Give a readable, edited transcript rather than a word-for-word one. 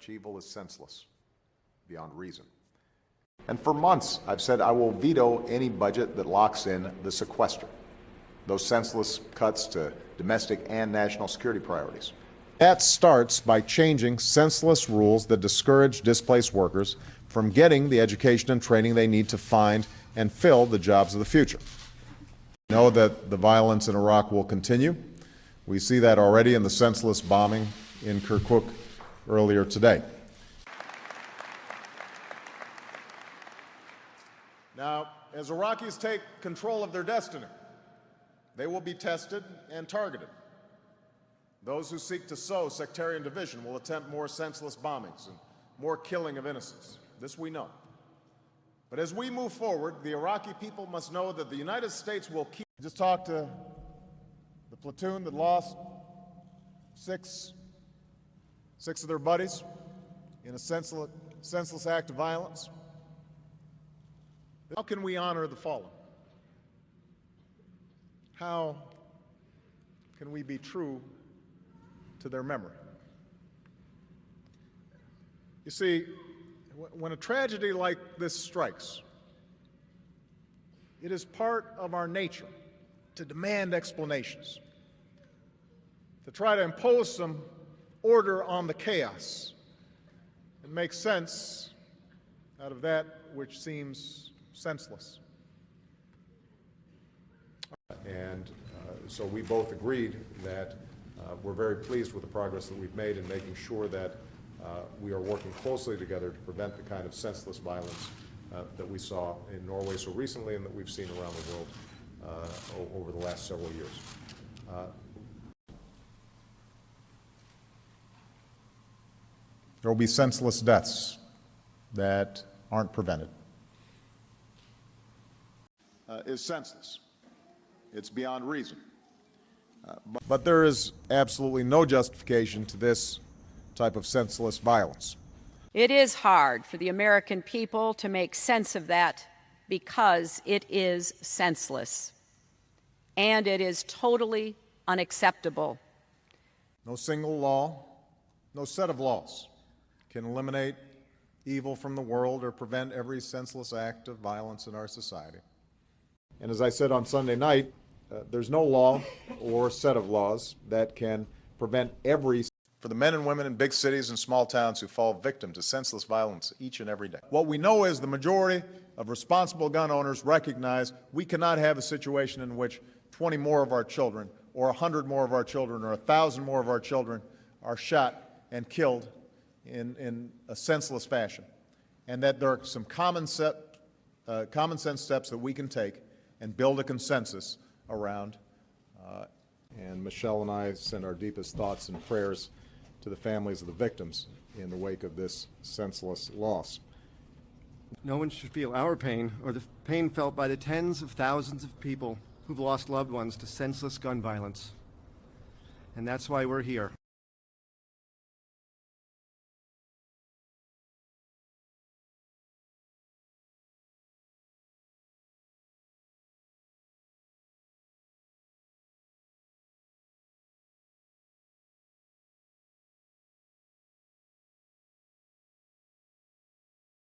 Such evil is senseless, beyond reason. And for months, I've said I will veto any budget that locks in the sequester, those senseless cuts to domestic and national security priorities. That starts by changing senseless rules that discourage displaced workers from getting the education and training they need to find and fill the jobs of the future. We know that the violence in Iraq will continue. We see that already in the senseless bombing in Kirkuk earlier today. Now, as Iraqis take control of their destiny, they will be tested and targeted. Those who seek to sow sectarian division will attempt more senseless bombings and more killing of innocents. This we know. But as we move forward, the Iraqi people must know that the United States will keep. I just talked to the platoon that lost six of their buddies in a senseless act of violence. How can we honor the fallen? How can we be true to their memory? You see, when a tragedy like this strikes, it is part of our nature to demand explanations, to try to impose some order on the chaos and make sense out of that which seems senseless. And so we both agreed that we're very pleased with the progress that we've made in making sure that we are working closely together to prevent the kind of senseless violence that we saw in Norway so recently and that we've seen around the world over the last several years. There will be senseless deaths that aren't prevented. Is senseless. It's beyond reason. But there is absolutely no justification to this type of senseless violence. It is hard for the American people to make sense of that because it is senseless, and it is totally unacceptable. No single law, no set of laws can eliminate evil from the world or prevent every senseless act of violence in our society. And as I said on Sunday night, there's no law or set of laws that can prevent every. For the men and women in big cities and small towns who fall victim to senseless violence each and every day. What we know is the majority of responsible gun owners recognize we cannot have a situation in which 20 more of our children, or 100 more of our children, or 1,000 more of our children are shot and killed in a senseless fashion, and that there are some common sense steps that we can take and build a consensus around. And Michelle and I send our deepest thoughts and prayers to the families of the victims in the wake of this senseless loss. No one should feel our pain or the pain felt by the tens of thousands of people who've lost loved ones to senseless gun violence. And that's why we're here.